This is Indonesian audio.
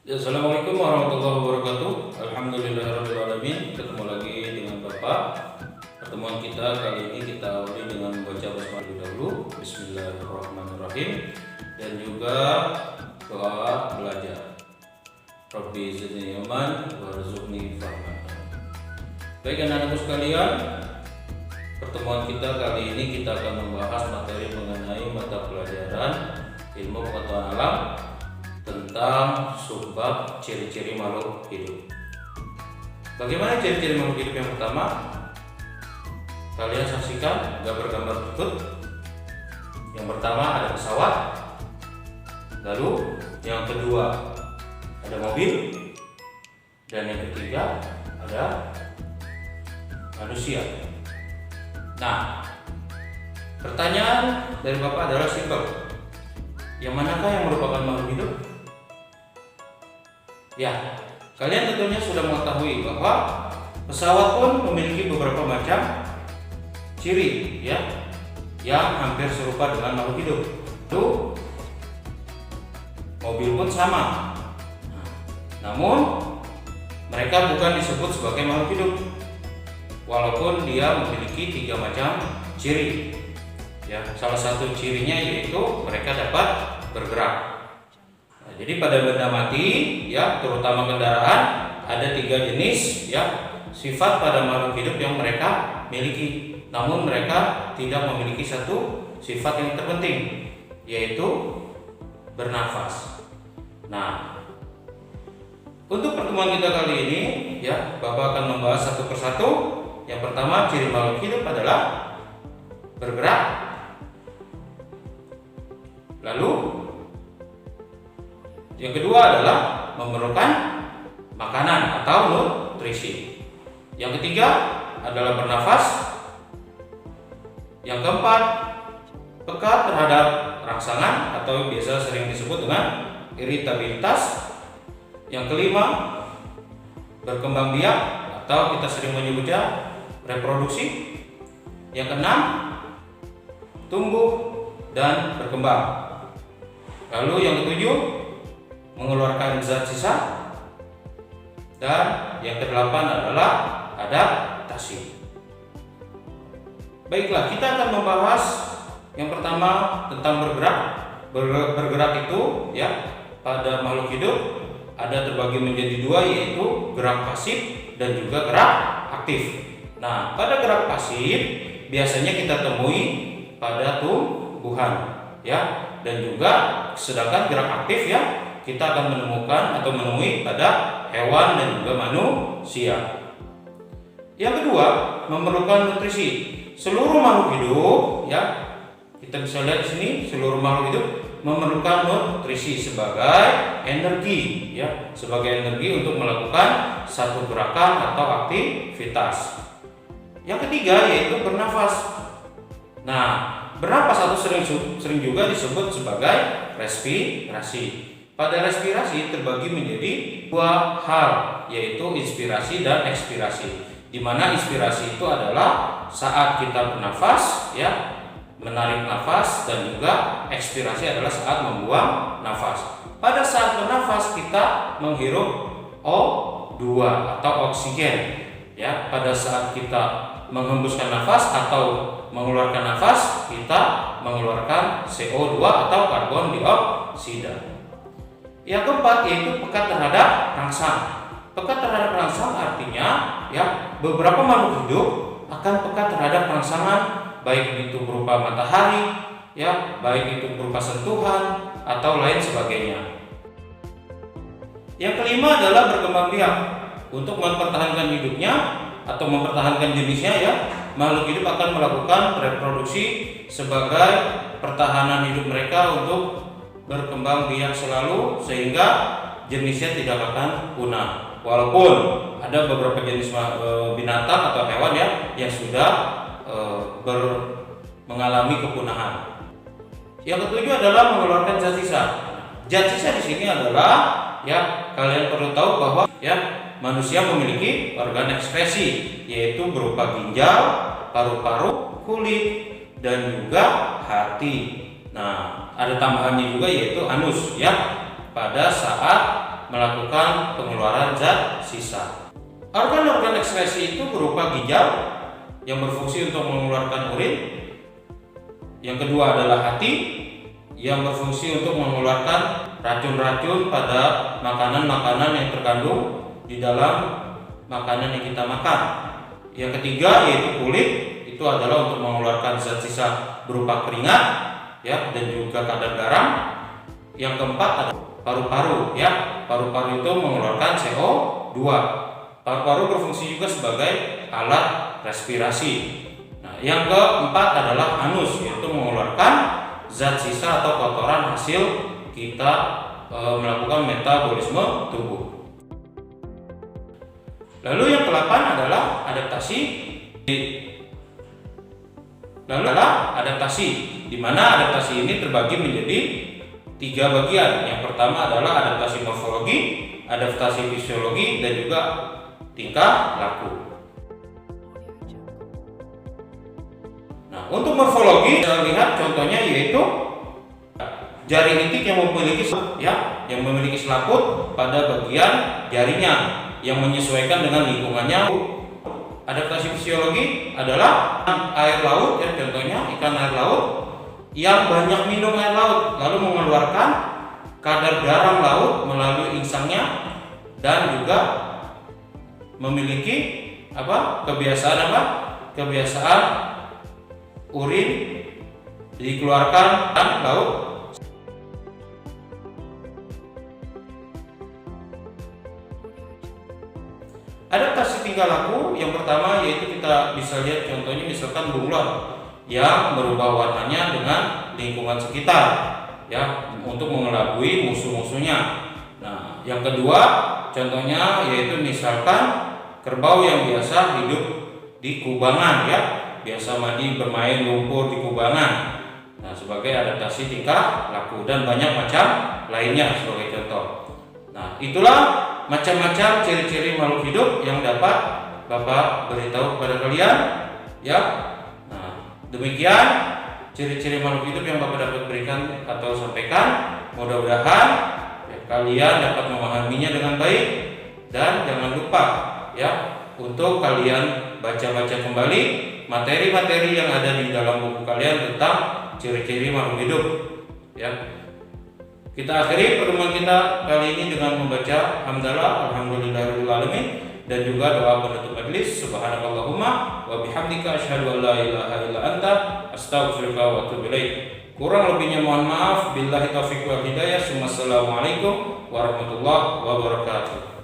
Ya, Assalamualaikum warahmatullahi wabarakatuh. Alhamdulillahirrahmanirrahim. Ketemu lagi dengan Bapak. Pertemuan kita kali ini kita awali dengan membaca basmalah terlebih dahulu. Bismillahirrahmanirrahim. Dan juga doa belajar. Rabbi zidni ilman warzuqni fahman. Baik anak-anakku sekalian, pertemuan kita kali ini kita akan membahas materi mengenai mata pelajaran ilmu pengetahuan alam tentang subbab ciri-ciri makhluk hidup. Bagaimana ciri-ciri makhluk hidup yang pertama? Kalian saksikan gambar-gambar berikut. Yang pertama ada pesawat, lalu yang kedua ada mobil, dan yang ketiga ada manusia. Nah, pertanyaan dari Bapak adalah simpel. Yang manakah yang merupakan makhluk hidup? Ya, kalian tentunya sudah mengetahui bahwa pesawat pun memiliki beberapa macam ciri ya, yang hampir serupa dengan makhluk hidup. Itu mobil pun sama. Namun mereka bukan disebut sebagai makhluk hidup, walaupun dia memiliki 3 macam ciri. Ya, salah satu cirinya yaitu mereka dapat bergerak. Jadi pada benda mati ya, terutama kendaraan, ada 3 jenis ya sifat pada makhluk hidup yang mereka miliki. Namun mereka tidak memiliki satu sifat yang terpenting, yaitu bernafas. Nah, untuk pertemuan kita kali ini ya, Bapak akan membahas satu persatu. Yang pertama, ciri makhluk hidup adalah bergerak. Lalu yang kedua adalah memerlukan makanan atau nutrisi. Yang ketiga adalah bernafas. Yang keempat, peka terhadap rangsangan atau biasa sering disebut dengan iritabilitas. Yang kelima, berkembang biak atau kita sering menyebutnya reproduksi. Yang keenam, tumbuh dan berkembang. Lalu yang ketujuh, mengeluarkan zat sisa. Dan yang kedelapan adalah adaptasi. Baiklah, kita akan membahas yang pertama tentang bergerak. Bergerak itu ya, pada makhluk hidup ada terbagi menjadi 2, yaitu gerak pasif dan juga gerak aktif. Nah, pada gerak pasif biasanya kita temui pada tumbuhan ya, dan juga sedangkan gerak aktif ya kita akan menemukan atau menemui pada hewan dan juga manusia. Yang kedua, memerlukan nutrisi. Seluruh makhluk hidup ya, kita bisa lihat di sini, seluruh makhluk hidup memerlukan nutrisi sebagai energi ya, sebagai energi untuk melakukan satu gerakan atau aktivitas. Yang ketiga yaitu bernafas. Nah, bernafas atau sering juga disebut sebagai respirasi. Pada respirasi terbagi menjadi 2 hal, yaitu inspirasi dan ekspirasi. Di mana inspirasi itu adalah saat kita bernafas ya, menarik nafas, dan juga ekspirasi adalah saat membuang nafas. Pada saat bernafas kita menghirup O2 atau oksigen ya. Pada saat kita menghembuskan nafas atau mengeluarkan nafas, kita mengeluarkan CO2 atau karbon dioksida. Yang keempat yaitu peka terhadap rangsang. Peka terhadap rangsang artinya ya, beberapa makhluk hidup akan peka terhadap rangsangan, baik itu berupa matahari ya, baik itu berupa sentuhan atau lain sebagainya. Yang kelima adalah berkembang biak. Untuk mempertahankan hidupnya atau mempertahankan jenisnya ya, makhluk hidup akan melakukan reproduksi sebagai pertahanan hidup mereka untuk berkembang biak selalu sehingga jenisnya tidak akan punah. Walaupun ada beberapa jenis binatang atau hewan ya yang sudah mengalami kepunahan. Yang ketujuh adalah mengeluarkan zat sisa. Zat sisa di sini adalah ya, kalian perlu tahu bahwa ya, manusia memiliki organ ekspresi, yaitu berupa ginjal, paru-paru, kulit, dan juga hati. Nah, ada tambahannya juga yaitu anus ya. Pada saat melakukan pengeluaran zat sisa. Organ-organ ekskresi itu berupa ginjal yang berfungsi untuk mengeluarkan urin. Yang kedua adalah hati yang berfungsi untuk mengeluarkan racun-racun pada makanan-makanan yang terkandung di dalam makanan yang kita makan. Yang ketiga yaitu kulit, itu adalah untuk mengeluarkan zat sisa berupa keringat ya, dan juga kadar garam. Yang keempat adalah paru-paru ya. Paru-paru itu mengeluarkan CO2. Paru-paru berfungsi juga sebagai alat respirasi. Nah, yang keempat adalah anus, yaitu mengeluarkan zat sisa atau kotoran hasil kita melakukan metabolisme tubuh. Lalu yang ke-8 adalah adaptasi. Di mana adaptasi ini terbagi menjadi 3 bagian. Yang pertama adalah adaptasi morfologi, adaptasi fisiologi, dan juga tingkah laku. Nah, untuk morfologi kita lihat contohnya yaitu jari itik yang memiliki selaput pada bagian jarinya yang menyesuaikan dengan lingkungannya. Adaptasi fisiologi adalah air laut ya, contohnya ikan air laut yang banyak minum air laut lalu mengeluarkan kadar garam laut melalui insangnya dan juga memiliki kebiasaan urin dikeluarkan dan laut. Adaptasi tingkah laku yang pertama yaitu kita bisa lihat contohnya misalkan bunglon yang berubah warnanya dengan lingkungan sekitar ya, untuk mengelabui musuh-musuhnya. Nah, yang kedua contohnya yaitu misalkan kerbau yang biasa hidup di kubangan ya, biasa bermain lumpur di kubangan. Nah, sebagai adaptasi tingkah laku dan banyak macam lainnya sebagai contoh. Nah, itulah macam-macam ciri-ciri makhluk hidup yang dapat Bapak beritahu kepada kalian ya. Nah, demikian ciri-ciri makhluk hidup yang Bapak dapat berikan atau sampaikan. Mudah-mudahan ya, kalian dapat memahaminya dengan baik, dan jangan lupa ya untuk kalian baca-baca kembali materi-materi yang ada di dalam buku kalian tentang ciri-ciri makhluk hidup ya. Kita akhiri pertemuan kita kali ini dengan membaca hamdalah alhamdulillahirabbil alamin dan juga doa penutup majelis. Subhanakallahumma wa bihamdika asyhadu an la ilaha illa anta astaghfiruka wa atubu ilaik. Kurang lebihnya mohon maaf. Billahi taufiq wal hidayah. Assalamualaikum warahmatullahi wabarakatuh.